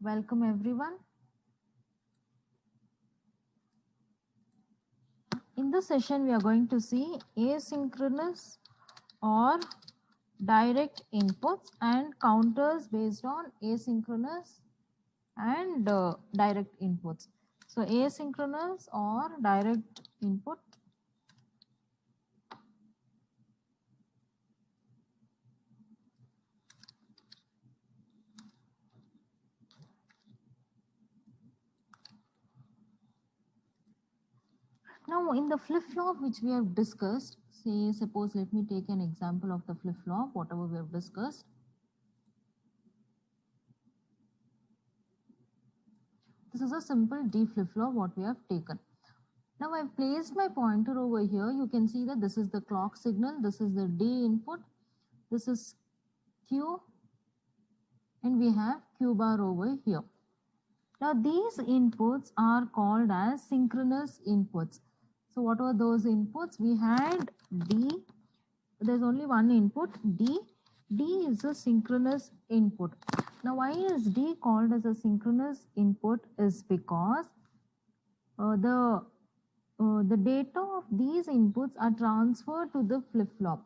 Welcome everyone. In this session, we are going to see asynchronous or direct inputs and counters based on asynchronous and direct inputs. So asynchronous or direct input. Now in the flip-flop which we have discussed, suppose let me take an example of the flip-flop, whatever we have discussed. This is a simple D flip-flop what we have taken. Now I've placed my pointer over here. You can see that this is the clock signal, this is the D input, this is Q, and we have Q bar over here. Now these inputs are called as synchronous inputs. So what were those inputs? We had D, there's only one input, D. D is a synchronous input. Now why is D called as a synchronous input is because the data of these inputs are transferred to the flip-flop.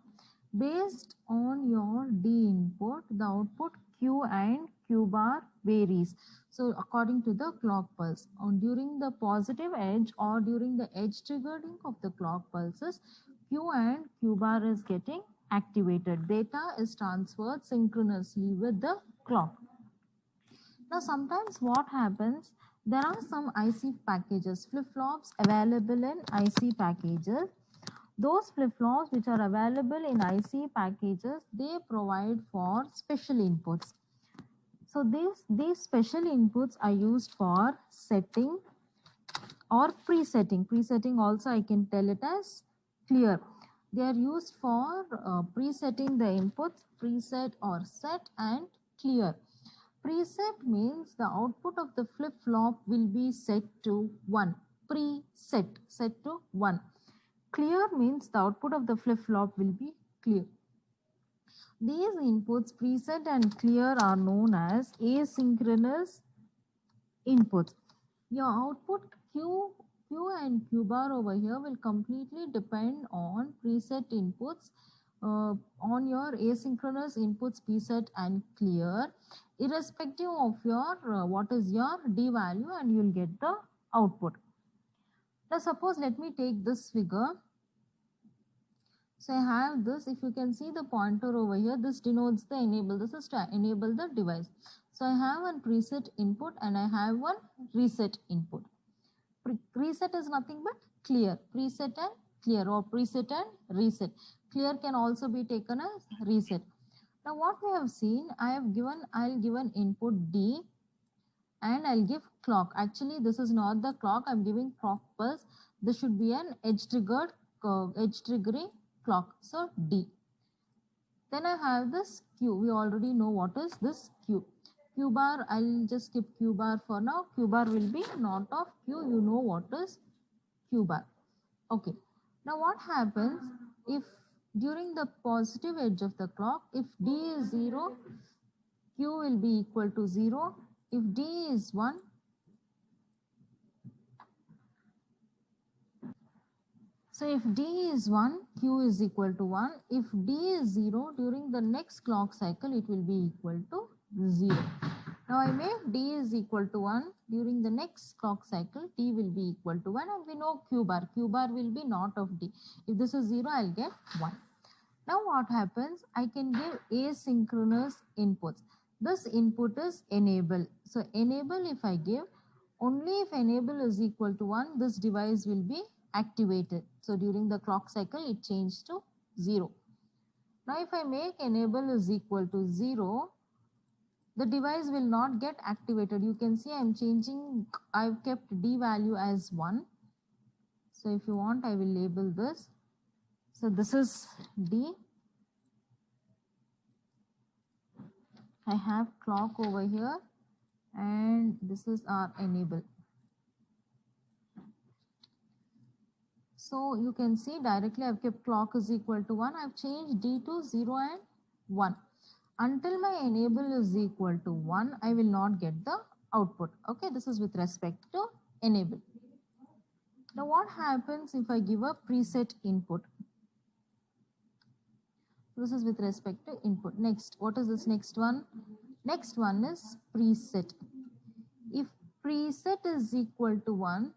Based on your D input, the output Q and Q bar varies. So according to the clock pulse, during the positive edge or during the edge triggering of the clock pulses, Q and Q bar is getting activated. Data is transferred synchronously with the clock. Now sometimes what happens, there are some IC packages, flip-flops available in IC packages. Those flip-flops which are available in IC packages, they provide for special inputs. So these special inputs are used for setting or presetting. Presetting also I can tell it as clear. They are used for presetting the inputs, preset or set and clear. Preset means the output of the flip-flop will be set to 1. Preset, set to 1. Clear means the output of the flip-flop will be clear. These inputs, preset and clear, are known as asynchronous inputs. Your output Q and Q bar over here will completely depend on preset inputs, on your asynchronous inputs preset and clear, irrespective of your what is your D value, and you'll get the output. Now suppose let me take this figure. So I have this, if you can see the pointer over here, this denotes the enable. This is to enable the device. So I have one preset input and I have one reset input. Preset is nothing but clear. Preset and clear, or preset and reset. Clear can also be taken as reset. Now what we have seen, I'll give an input D and I'll give clock. Actually this is not the clock, I'm giving clock pulse. This should be an edge triggering clock, so D. Then I have this Q. We already know what is this Q. Q bar, I'll just skip Q bar for now. Q bar will be not of Q. You know what is Q bar. Okay. Now what happens if during the positive edge of the clock, if D is 0, Q will be equal to 0. If D is 1, so if D is 1, Q is equal to 1. If D is 0, during the next clock cycle, it will be equal to 0. Now I make D is equal to 1. During the next clock cycle, D will be equal to 1, and we know Q bar. Q bar will be not of D. If this is 0, I'll get 1. Now what happens? I can give asynchronous inputs. This input is enable. So enable, if I give, only if enable is equal to 1, this device will be activated. So during the clock cycle, it changed to 0. Now if I make enable is equal to 0, the device will not get activated. You can see I've kept D value as 1. So if you want, I will label this. So this is D. I have clock over here and this is our enable. So you can see directly I've kept clock is equal to 1. I've changed D to 0 and 1. Until my enable is equal to 1, I will not get the output. Okay, this is with respect to enable. Now what happens if I give a preset input? This is with respect to input. Next, what is this next one? Next one is preset. If preset is equal to 1,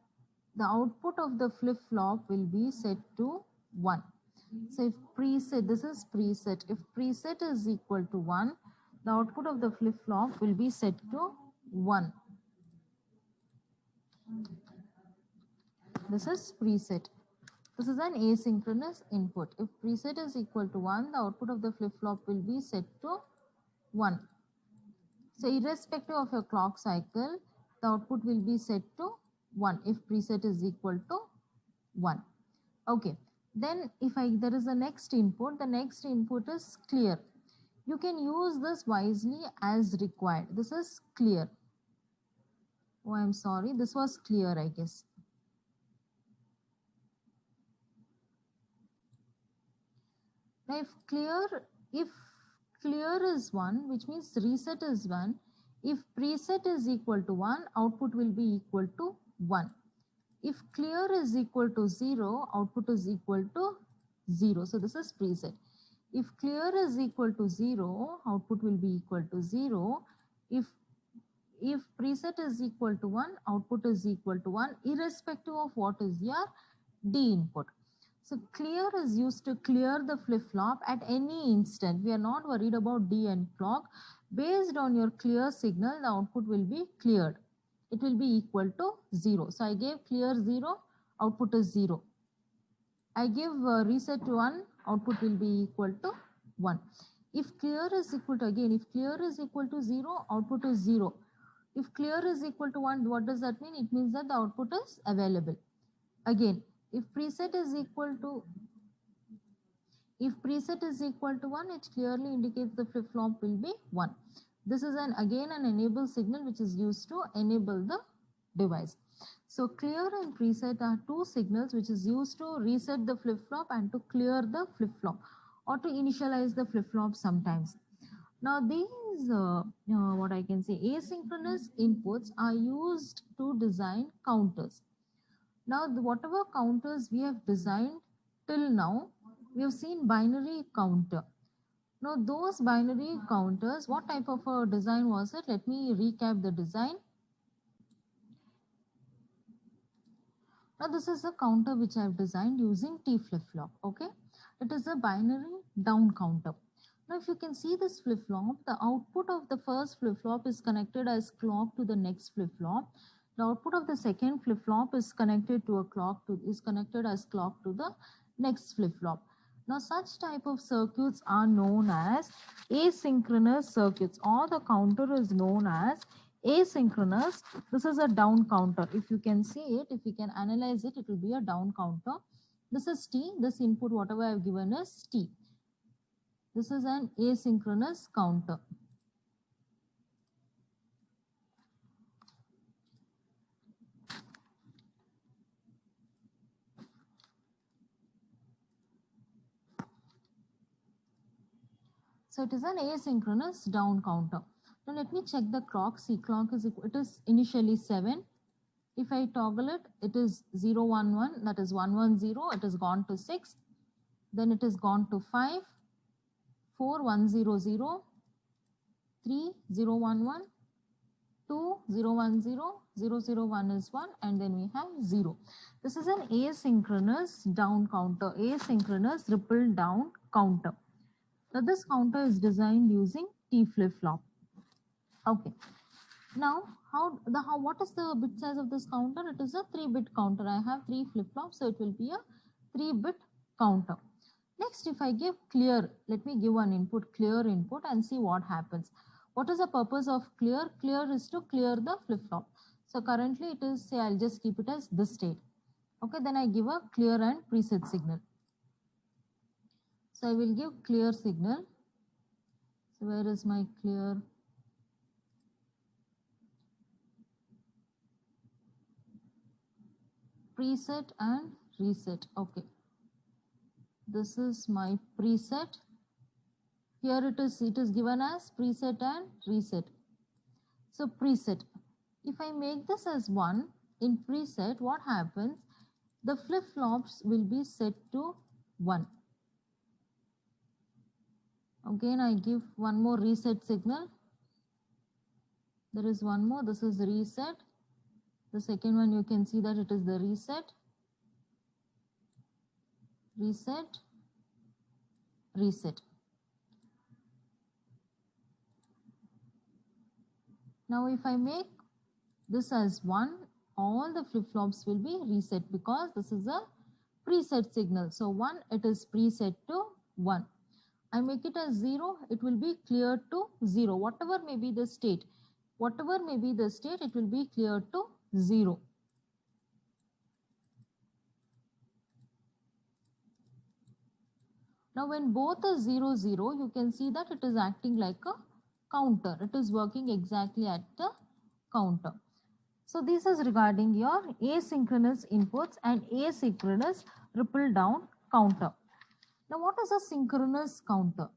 the output of the flip-flop will be set to 1. So if preset, this is preset. If preset is equal to 1, the output of the flip-flop will be set to 1. This is preset. This is an asynchronous input. If preset is equal to 1, the output of the flip-flop will be set to 1. So irrespective of your clock cycle, the output will be set to 1 if preset is equal to 1. Okay. Then if there is a next input, the next input is clear. You can use this wisely as required. This is clear. Oh, I'm sorry. This was clear, I guess. Now, if clear is 1, which means reset is 1. If preset is equal to 1, output will be equal to 1. If clear is equal to 0, output is equal to 0. So this is preset. If clear is equal to 0, output will be equal to 0. If preset is equal to 1, output is equal to 1, irrespective of what is your D input. So clear is used to clear the flip-flop at any instant. We are not worried about D and clock. Based on your clear signal, the output will be cleared. It will be equal to 0. So I gave clear 0, output is 0. I give reset 1, output will be equal to 1. If clear is equal to, again, if clear is equal to 0, output is 0. If clear is equal to 1, what does that mean? It means that the output is available. Again, if preset is equal to 1, it clearly indicates the flip-flop will be 1. This is again an enable signal which is used to enable the device. So clear and preset are two signals which is used to reset the flip-flop and to clear the flip-flop or to initialize the flip-flop sometimes. Now these what I can say asynchronous inputs are used to design counters. Now whatever counters we have designed till now, we have seen binary counter. Now those binary counters, what type of a design was it? Let me recap the design. Now this is a counter which I have designed using T flip-flop. Okay, it is a binary down counter. Now if you can see this flip-flop, the output of the first flip-flop is connected as clock to the next flip-flop. The output of the second flip-flop is connected as clock to the next flip-flop. Now such type of circuits are known as asynchronous circuits, or the counter is known as asynchronous. This is a down counter. If you can see it, if you can analyze it, it will be a down counter. This is T. This input, whatever I have given is T. This is an asynchronous counter. So it is an asynchronous down counter. Now let me check the clock. See, clock is equal, it is initially 7. If I toggle it, it is 0, 1, 1, that is 1, 1, 0. It has gone to 6. Then it has gone to 5, 4, 1, 0, 0, 3, 0, 1, 1, 2, 0, 1, 0, 0, 0, 1 is 1, and then we have 0. This is an asynchronous down counter, asynchronous ripple down counter. Now this counter is designed using T flip-flop. Okay. Now what is the bit size of this counter? It is a 3-bit counter. I have 3 flip-flops, so it will be a 3-bit counter. Next, if I give clear, let me give one input, clear input, and see what happens. What is the purpose of clear? Clear is to clear the flip-flop. So currently it is, say, I'll just keep it as this state. Okay, then I give a clear and preset signal. So I will give clear signal. So where is my clear? Preset and reset. Okay. This is my preset. Here it is given as preset and reset. So preset. If I make this as 1 in preset, what happens? The flip-flops will be set to 1. Again, I give one more reset signal. There is one more, this is reset. The second one, you can see that it is the reset, reset, reset. Now if I make this as 1, all the flip-flops will be reset because this is a preset signal. So 1, it is preset to 1. I make it as 0, it will be cleared to 0. Whatever may be the state, it will be cleared to 0. Now when both are 0, 0, you can see that it is acting like a counter. It is working exactly at the counter. So this is regarding your asynchronous inputs and asynchronous ripple down counter. Now what is a synchronous counter?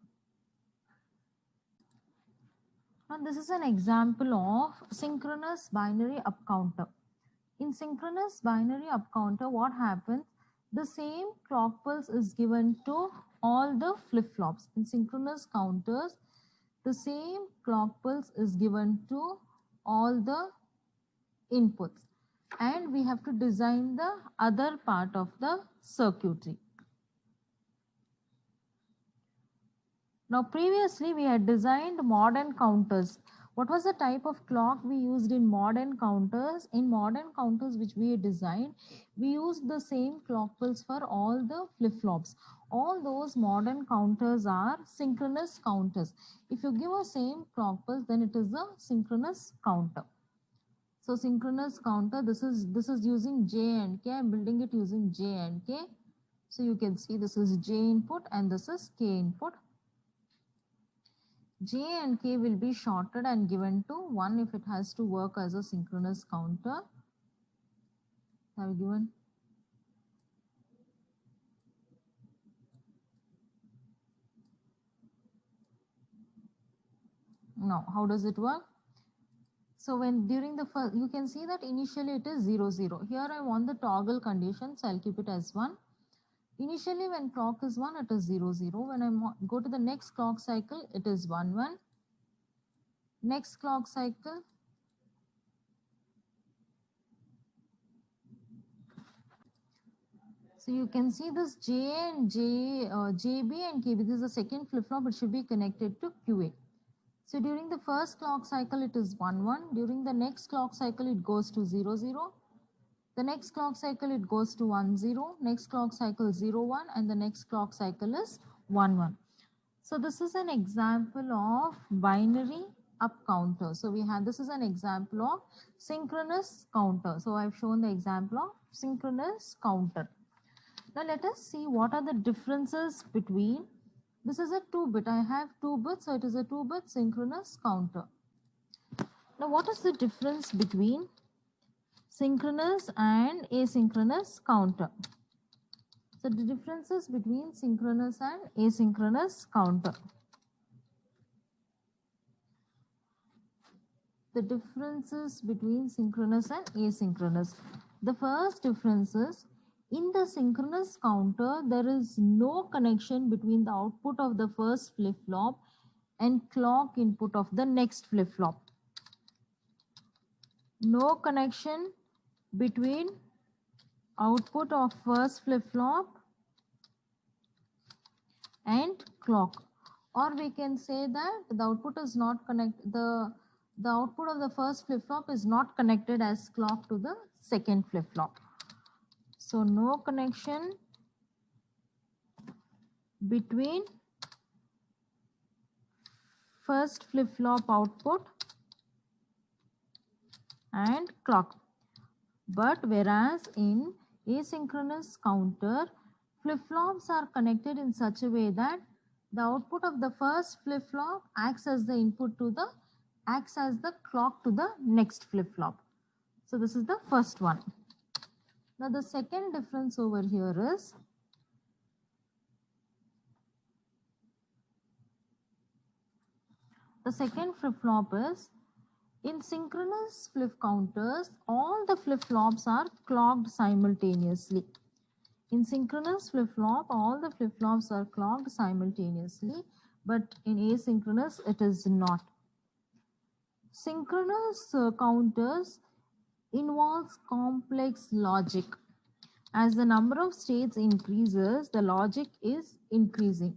Now this is an example of synchronous binary up counter. In synchronous binary up counter, what happens? The same clock pulse is given to all the flip-flops. In synchronous counters, the same clock pulse is given to all the inputs, and we have to design the other part of the circuitry. Now previously we had designed modern counters. What was the type of clock we used in modern counters? In modern counters which we designed, we used the same clock pulse for all the flip-flops. All those modern counters are synchronous counters. If you give a same clock pulse, then it is a synchronous counter. So synchronous counter, this is using J and K. I'm building it using J and K. So you can see this is J input and this is K input. J and K will be shorted and given to 1 if it has to work as a synchronous counter. Have you given? No. How does it work? So when during the first, you can see that initially it is 0, 0. Here I want the toggle condition, so I'll keep it as 1. Initially when clock is 1, it is 0, 0. When I go to the next clock cycle, it is 1, 1. Next clock cycle, so you can see this JB and KB. This is the second flip-flop. It should be connected to QA. So during the first clock cycle, it is 1, 1. During the next clock cycle, it goes to 0, 0. The next clock cycle, it goes to 1, 0. Next clock cycle, 0, 1. And the next clock cycle is 1, 1. So this is an example of binary up counter. So we have, this is an example of synchronous counter. So I've shown the example of synchronous counter. Now let us see what are the differences between, this is a 2-bit, I have 2 bits, so it is a 2-bit synchronous counter. Now what is the difference between synchronous and asynchronous counter? So the differences between synchronous and asynchronous counter. The differences between synchronous and asynchronous. The first difference is, in the synchronous counter, there is no connection between the output of the first flip-flop and clock input of the next flip-flop. No connection between output of first flip-flop and clock. Or we can say that the output is not connected, the output of the first flip-flop is not connected as clock to the second flip-flop. So no connection between first flip-flop output and clock. But whereas in asynchronous counter, flip-flops are connected in such a way that the output of the first flip-flop acts as the input to the, acts as the clock to the next flip-flop. So this is the first one. Now the second difference over here is, the second flip-flop is, In synchronous flip counters, all the flip-flops are clocked simultaneously. In synchronous flip-flop, all the flip-flops are clocked simultaneously, but in asynchronous, it is not. Synchronous counters involves complex logic. As the number of states increases, the logic is increasing.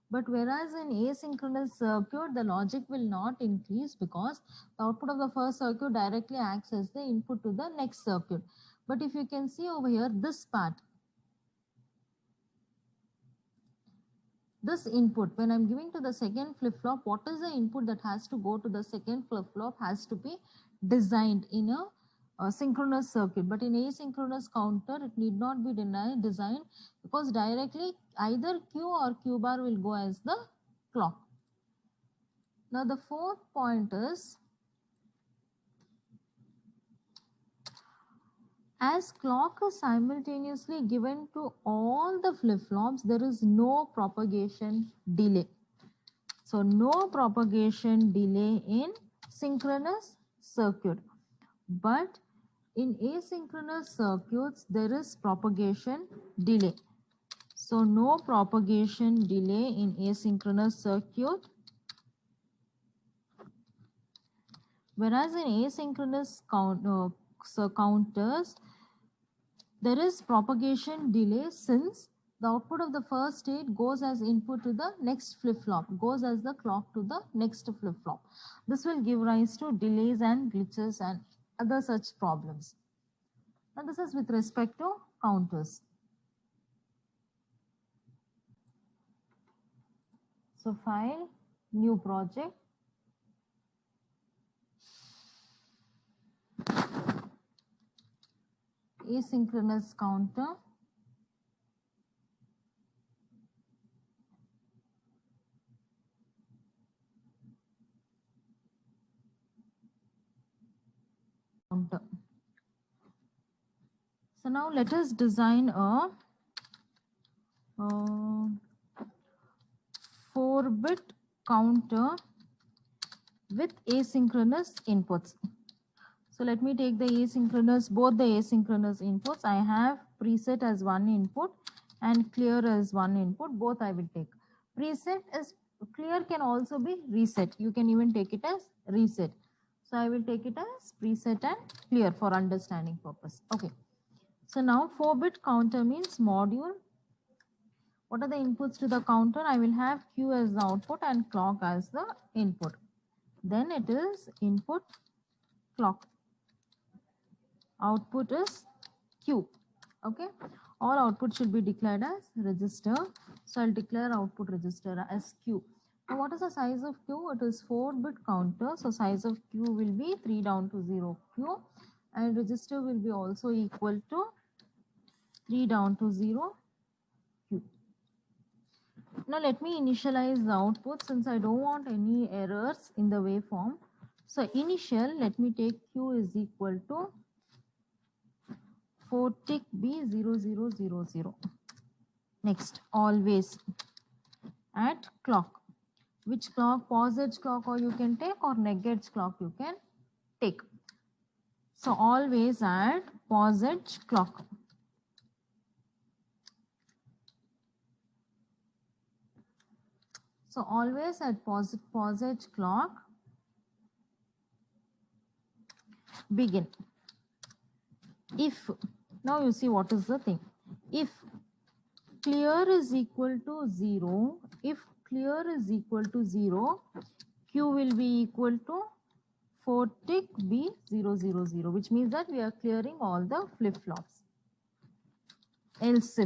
But whereas in asynchronous circuit, the logic will not increase because the output of the first circuit directly acts as the input to the next circuit. But if you can see over here, this part, this input, when I'm giving to the second flip-flop, what is the input that has to go to the second flip-flop has to be designed in a synchronous circuit. But in asynchronous counter, it need not be designed because directly either Q or Q bar will go as the clock. Now the fourth point is, as clock is simultaneously given to all the flip-flops, there is no propagation delay. So no propagation delay in synchronous circuit. But in asynchronous circuits, there is propagation delay. So no propagation delay in asynchronous circuit. Whereas in asynchronous counters, there is propagation delay since the output of the first state goes as input to the next flip-flop, goes as the clock to the next flip-flop. This will give rise to delays and glitches and other such problems. Now this is with respect to counters. So file, new project. Asynchronous counter. Counter. So now let us design a 4-bit counter with asynchronous inputs. So let me take the asynchronous, both the asynchronous inputs. I have preset as one input and clear as one input. Both I will take. Preset is clear, can also be reset. You can even take it as reset. So I will take it as preset and clear for understanding purpose. Okay. So now 4-bit counter means module. What are the inputs to the counter? I will have Q as the output and clock as the input. Then it is input, clock. Output is Q. Okay. All output should be declared as register. So I'll declare output register as Q. Now what is the size of Q? It is 4-bit counter. So size of Q will be 3 down to 0 Q. And register will be also equal to 3 down to 0 Q. Now let me initialize the output since I don't want any errors in the waveform. So initial, let me take Q is equal to 4 tick B0000. Next, always at clock. Which clock? Pause edge clock or you can take, or neg edge clock you can take. So always at pause edge clock. So always at pause edge clock, begin. If, now you see what is the thing. If clear is equal to 0, if clear is equal to 0, Q will be equal to 4 tick B000, which means that we are clearing all the flip-flops. Else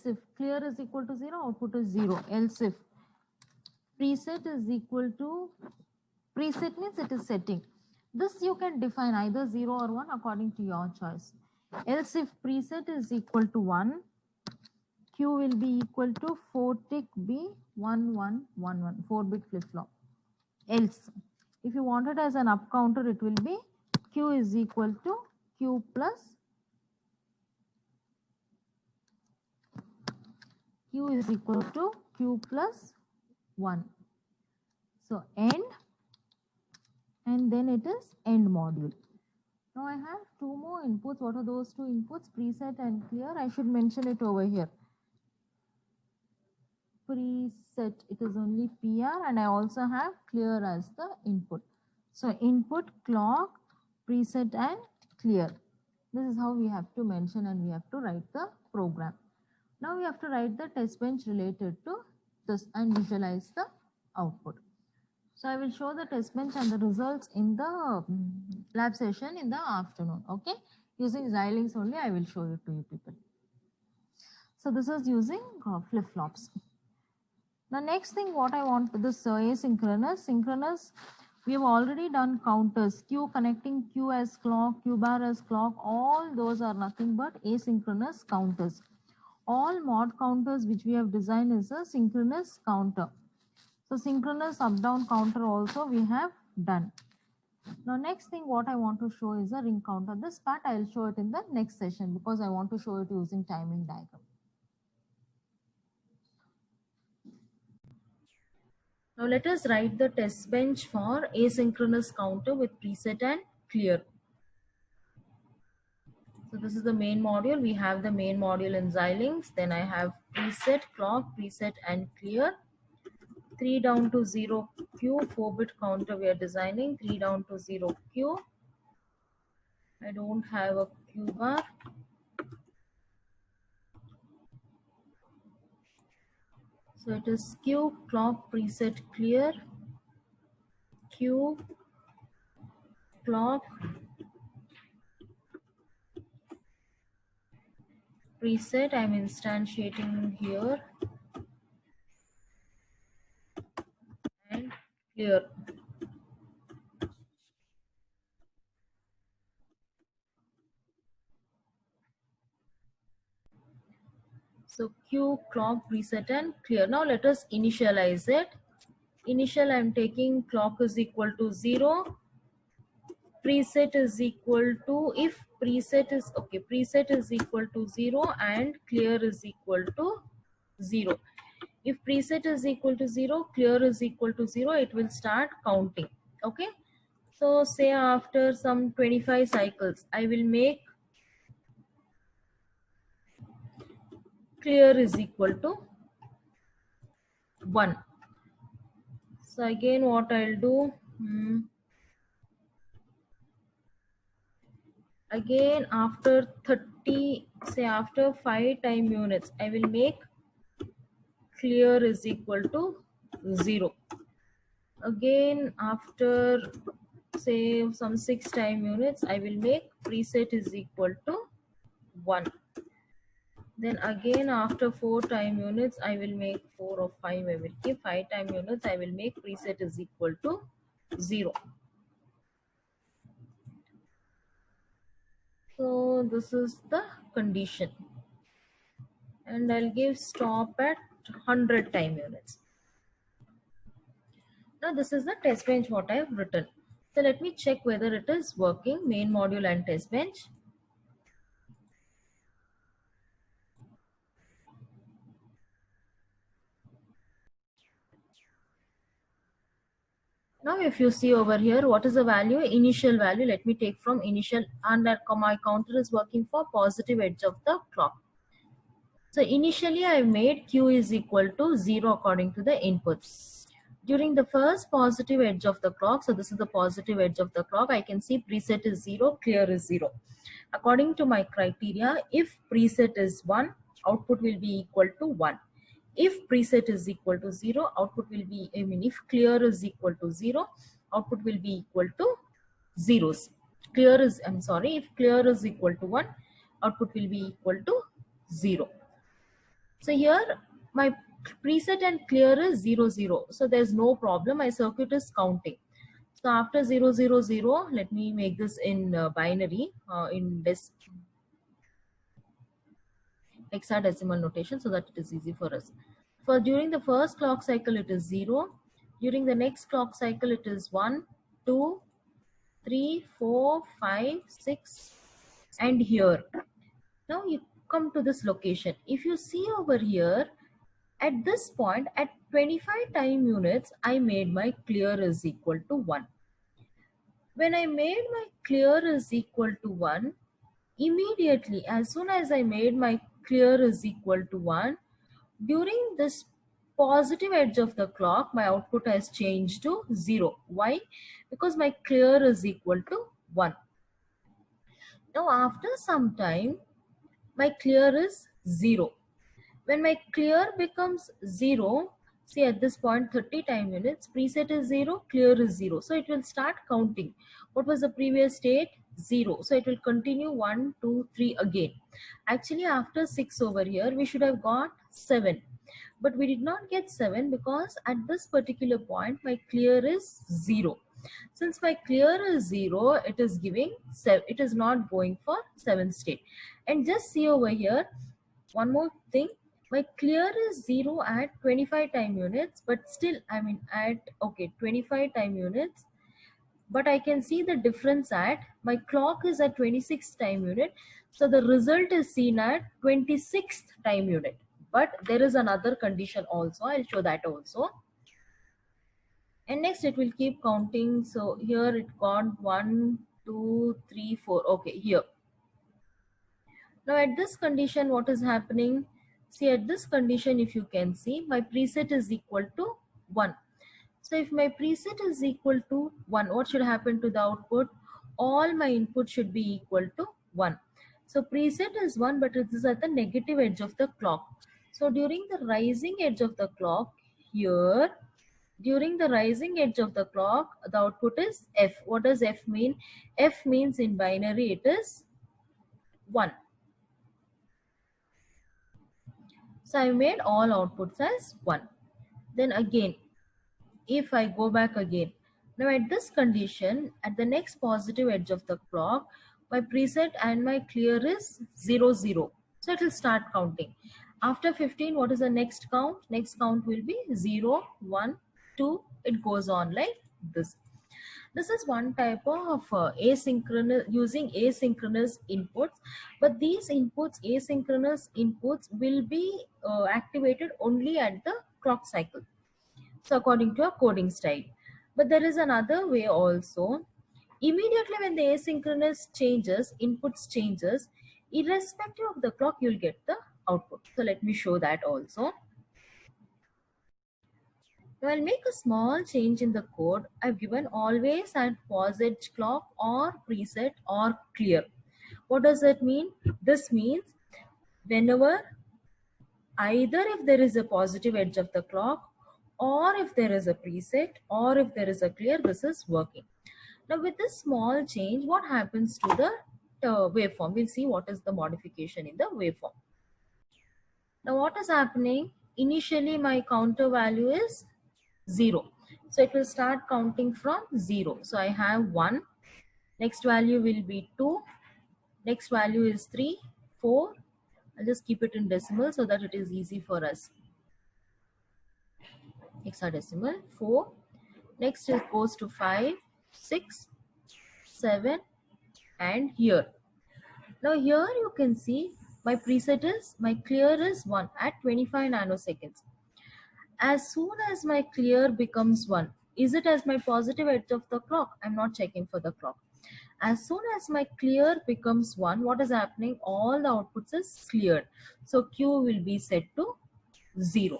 if clear is equal to 0, output is 0. Else if preset is equal to, preset means it is setting. This you can define either 0 or 1 according to your choice. Else if preset is equal to 1, Q will be equal to 4 tick B1111, 4-bit flip-flop. Else, if you want it as an up counter, it will be Q is equal to Q plus Q is equal to Q plus 1. So end and then it is end module. Now I have two more inputs. What are those two inputs? Preset and clear. I should mention it over here. Preset, it is only PR, and I also have clear as the input. So input, clock, preset and clear. This is how we have to mention and we have to write the program. Now we have to write the test bench related to this and visualize the output. So I will show the test bench and the results in the lab session in the afternoon. Okay, using Xilinx only I will show it to you people. So this is using flip-flops. The next thing what I want, this asynchronous, synchronous, we have already done counters, Q connecting Q as clock, Q bar as clock, all those are nothing but asynchronous counters. All mod counters which we have designed is a synchronous counter. So synchronous up down counter also we have done. Now next thing what I want to show is a ring counter. This part I will show it in the next session because I want to show it using timing diagram. Now let us write the test bench for asynchronous counter with preset and clear. So this is the main module. We have the main module in Xilinx. Then I have preset, clock, preset and clear. 3 down to 0 Q, 4-bit counter we are designing. 3 down to 0 Q. I don't have a Q bar. So it is Q, clock, preset, clear. Q, clock, preset. I'm instantiating here. And clear. So Q, clock, preset and clear. Now let us initialize it. Initial I'm taking clock is equal to 0. Preset is equal to, if preset is, okay, preset is equal to 0 and clear is equal to 0. If preset is equal to 0, clear is equal to 0, it will start counting. Okay. So say after some 25 cycles, I will make clear is equal to 1. So again what I'll do, again after 30, say after 5 time units, I will make clear is equal to 0. Again after say some 6 time units, I will make preset is equal to 1. Then again after 4 time units, I will make 4 or 5, I will keep 5 time units, I will make preset is equal to 0. So this is the condition. And I'll give stop at 100 time units. Now this is the test bench what I have written. So let me check whether it is working, main module and test bench. Now if you see over here, what is the value? Initial value, let me take from initial, and my counter is working for positive edge of the clock. So initially I made Q is equal to 0 according to the inputs. During the first positive edge of the clock, so this is the positive edge of the clock, I can see preset is 0, clear is 0. According to my criteria, if preset is 1, output will be equal to 1. If preset is equal to 0, output will be, if clear is equal to 0, output will be equal to zeros. Clear is, if clear is equal to 1, output will be equal to 0. So here my preset and clear is 0, 0. So there's no problem. My circuit is counting. So after 0, 0, 0, let me make this in binary, in this hexadecimal notation so that it is easy for us. For during the first clock cycle, it is 0. During the next clock cycle, it is 1, 2, 3, 4, 5, 6, and here. Now you come to this location. If you see over here, at this point, at 25 time units, I made my clear is equal to 1. When I made my clear is equal to 1, immediately as soon as I made my clear is equal to 1, during this positive edge of the clock, my output has changed to 0. Why? Because my clear is equal to 1. Now after some time, my clear is 0. When my clear becomes 0, see at this point 30 time units, preset is 0, clear is 0. So it will start counting. What was the previous state? 0. So it will continue 1, 2, 3 again. Actually after 6 over here, we should have got 7. But we did not get 7 because at this particular point, my clear is 0. Since my clear is 0, it is giving 7. It is not going for 7th state. And just see over here, one more thing. My clear is 0 at 25 time units, but still at 25 time units, but I can see the difference at my clock is at 26th time unit, so the result is seen at 26th time unit. But there is another condition also, I'll show that also. And next it will keep counting. So here it got 1, 2, 3, 4. Okay, here. Now at this condition, what is happening? See, at this condition, if you can see, my preset is equal to 1. So if my preset is equal to 1, what should happen to the output? All my input should be equal to 1. So preset is 1, but it is at the negative edge of the clock. So during the rising edge of the clock here, during the rising edge of the clock, the output is F. What does F mean? F means in binary it is 1. So I made all outputs as 1. Then again, if I go back again, now at this condition, at the next positive edge of the clock, my preset and my clear is 0, 0. So it will start counting. After 15, what is the next count? Next count will be 0, 1, 2. It goes on like this. This is one type of asynchronous, using asynchronous inputs, but these inputs, asynchronous inputs, will be activated only at the clock cycle. So according to a coding style. But there is another way also. Immediately when the asynchronous changes, inputs changes, irrespective of the clock, you'll get the output. So let me show that also. Now I'll make a small change in the code. I've given always at pause edge clock or preset or clear. What does that mean? This means whenever, either if there is a positive edge of the clock, or if there is a preset, or if there is a clear, this is working. Now with this small change, what happens to the waveform? We'll see what is the modification in the waveform. Now what is happening? Initially my counter value is 0. So it will start counting from 0. So I have 1. Next value will be 2. Next value is 3, 4. I'll just keep it in decimal so that it is easy for us. Hexadecimal, 4. Next it goes to 5, 6, 7, and here. Now here you can see my preset is, my clear is 1 at 25 nanoseconds. As soon as my clear becomes 1, is it as my positive edge of the clock? I'm not checking for the clock. As soon as my clear becomes 1, what is happening? All the outputs is cleared. So Q will be set to 0.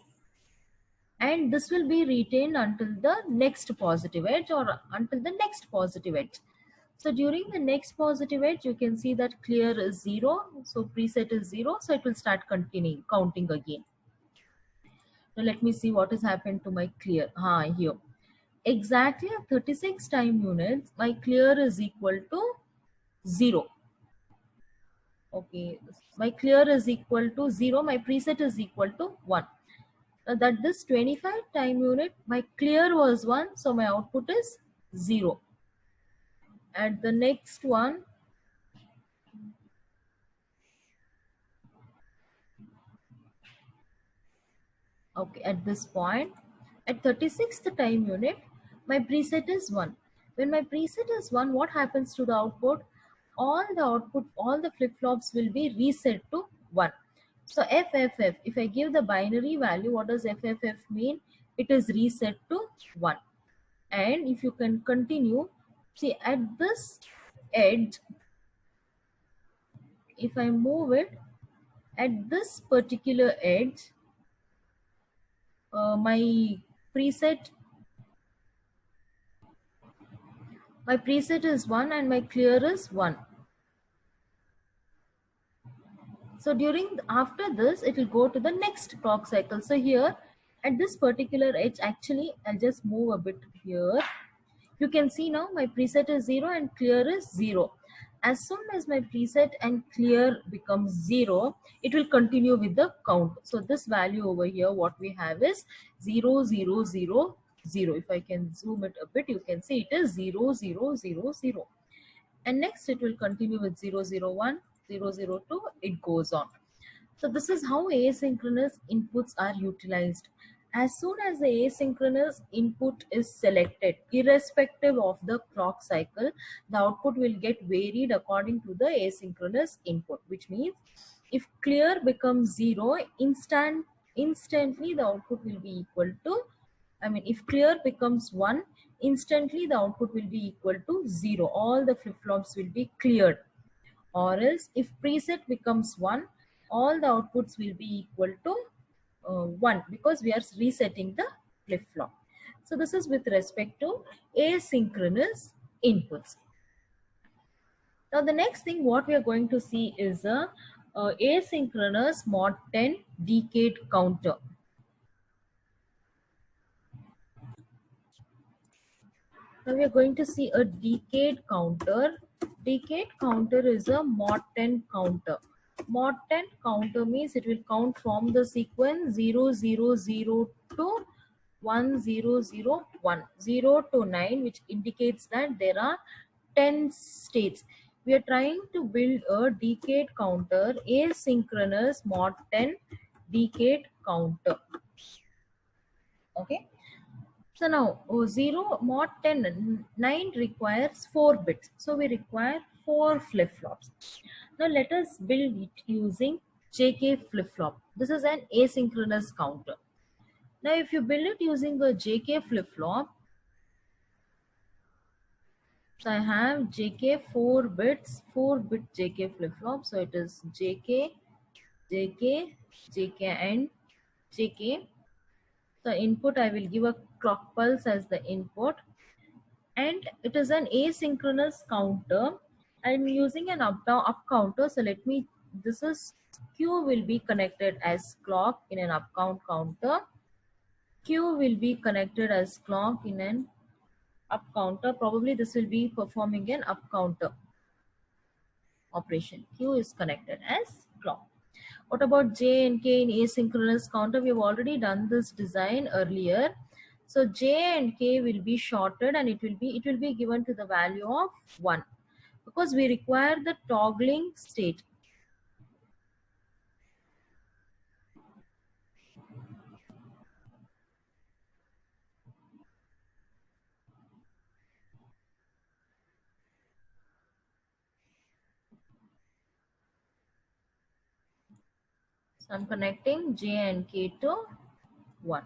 And this will be retained until the next positive edge or until the next positive edge. So during the next positive edge, you can see that clear is 0. So preset is 0. So it will start continuing, counting again. Now let me see what has happened to my clear. Here. Exactly at 36 time units, my clear is equal to 0. Okay, my clear is equal to 0. My preset is equal to 1. Now that this 25 time unit, my clear was 1. So my output is 0. At the next one, okay, at this point, at 36th time unit, my preset is 1. When my preset is 1, what happens to the output? All the flip-flops will be reset to 1. So FFF, if I give the binary value, what does FFF mean? It is reset to 1. And if you can continue, See, at this edge, if I move it at this particular edge, my preset is 1 and my clear is 1. So after this, it will go to the next clock cycle. So here at this particular edge, actually, I'll just move a bit here. You can see now my preset is 0 and clear is 0. As soon as my preset and clear becomes 0, it will continue with the count. So this value over here, what we have is 0, 0, 0, 0. If I can zoom it a bit, you can see it is 0, 0, 0, 0. And next it will continue with 0, 0, 1, 0, 0, 2. It goes on. So this is how asynchronous inputs are utilized. As soon as the asynchronous input is selected, irrespective of the clock cycle, the output will get varied according to the asynchronous input, which means if clear becomes 0, instantly the output will be equal to, if clear becomes 1, instantly the output will be equal to 0. All the flip-flops will be cleared. Or else if preset becomes 1, all the outputs will be equal to 1 because we are resetting the flip-flop. So this is with respect to asynchronous inputs. Now the next thing what we are going to see is a asynchronous mod 10 decade counter. Now we are going to see a decade counter. Decade counter is a mod 10 counter. Mod 10 counter means it will count from the sequence 0002 to 1001, 0 to 9, which indicates that there are 10 states. We are trying to build a decade counter, asynchronous mod 10 decade counter. Okay. So now 0 mod 10 9 requires 4 bits. So we require 4 flip-flops. Now let us build it using JK flip-flop. This is an asynchronous counter. Now if you build it using a JK flip-flop, so I have JK 4 bits, 4-bit JK flip-flop. So it is JK, JK, JK and JK. The input I will give a clock pulse as the input. And it is an asynchronous counter. I'm using an up counter. So this is Q will be connected as clock in an up count counter. Q will be connected as clock in an up counter. Probably this will be performing an up counter operation. Q is connected as clock. What about J and K in asynchronous counter? We have already done this design earlier. So J and K will be shorted and it will be given to the value of 1 because we require the toggling state. So I'm connecting J and K to 1.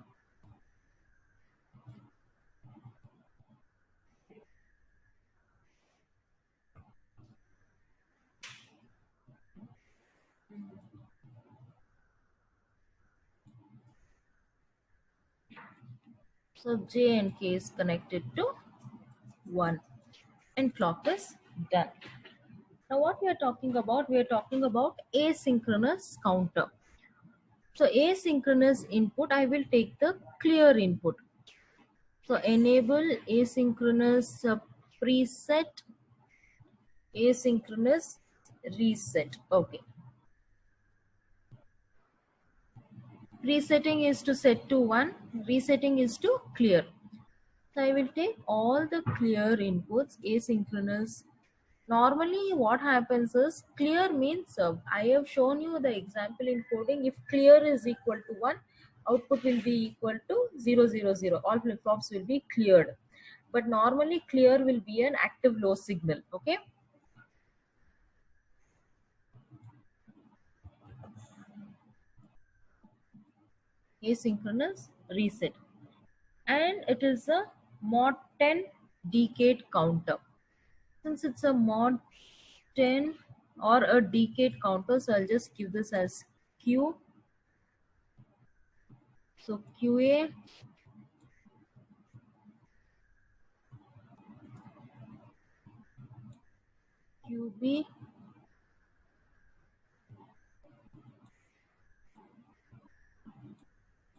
So J and K is connected to 1 and clock is done. Now what we are talking about? We are talking about asynchronous counter. So asynchronous input, I will take the clear input. So enable asynchronous preset, asynchronous reset. Okay. Resetting is to set to 1, resetting is to clear. So I will take all the clear inputs, asynchronous. Normally what happens is clear means, I have shown you the example in coding. If clear is equal to 1, output will be equal to 0, 0, 0. All flip-flops will be cleared. But normally clear will be an active low signal. Okay. Asynchronous reset. And it is a mod 10 decade counter. Since it's a mod 10 or a decade counter, so I'll just give this as Q. So QA, QB,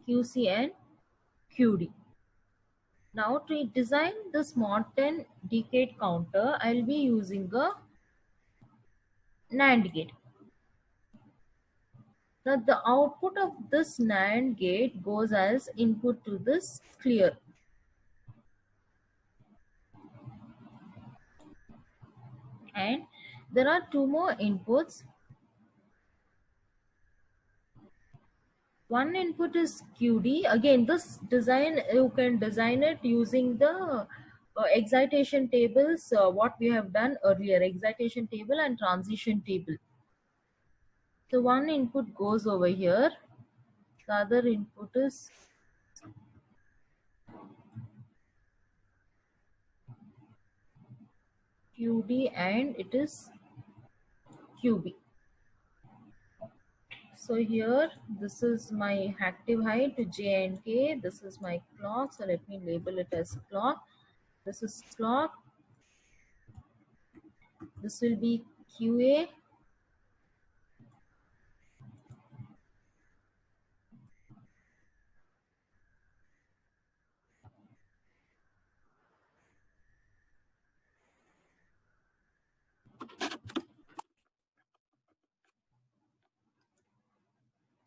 QC and QD. Now to design this mod 10 decade counter, I'll be using a NAND gate. Now the output of this NAND gate goes as input to this clear. And there are two more inputs. One input is QD. Again, this design, you can design it using the excitation tables, what we have done earlier, excitation table and transition table. So one input goes over here. The other input is QD and it is QB. So here, this is my active high to J and K. This is my clock. So let me label it as clock. This is clock. This will be QA.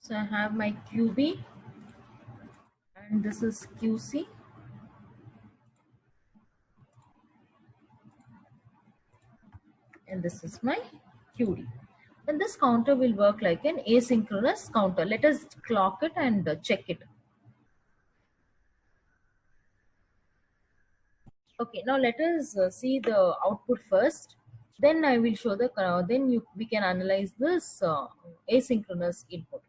So I have my QB and this is QC. And this is my QD. And this counter will work like an asynchronous counter. Let us clock it and check it. Okay, now let us see the output first. Then I will show the, we can analyze this asynchronous input.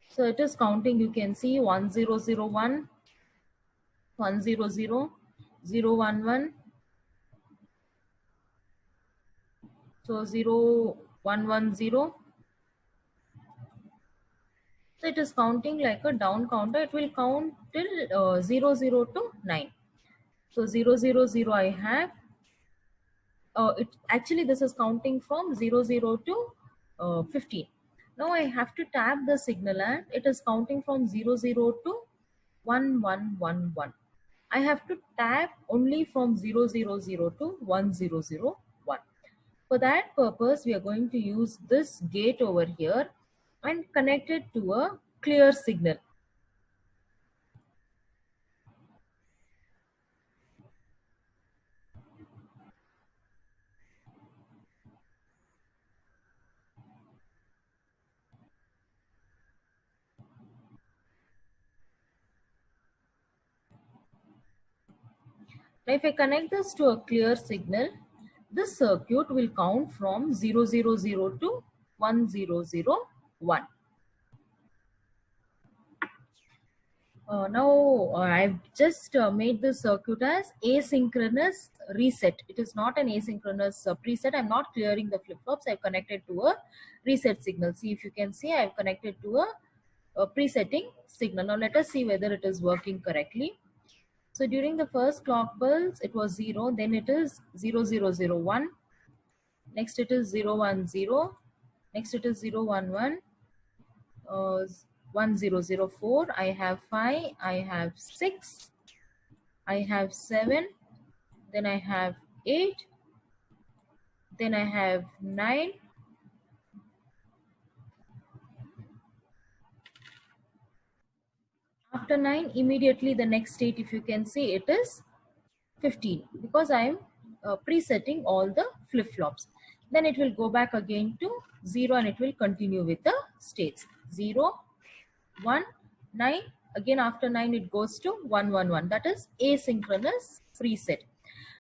So it is counting, you can see 1001, 100, 011. So 0110. So it is counting like a down counter. It will count till 00 to 9. So 000 I have. It actually this is counting from 00 to 15. Now I have to tap the signal and it is counting from 00 to 1111. I have to tap only from 000 to 1001. For that purpose, we are going to use this gate over here and connect it to a clear signal. Now, if I connect this to a clear signal, this circuit will count from 000 to 1001. Now I've just made this circuit as asynchronous reset. It is not an asynchronous preset. I'm not clearing the flip-flops. I've connected to a reset signal. See, if you can see, I've connected to a presetting signal. Now let us see whether it is working correctly. So during the first clock pulse, it was 0. Then it is 0001. Next it is 010. Next it is 011. 1004. I have 5. I have 6. I have 7. Then I have 8. Then I have 9. After 9, immediately the next state, if you can see, it is 15 because I am presetting all the flip-flops. Then it will go back again to 0 and it will continue with the states 0, 1, 9. Again after 9 it goes to 111. That is asynchronous preset.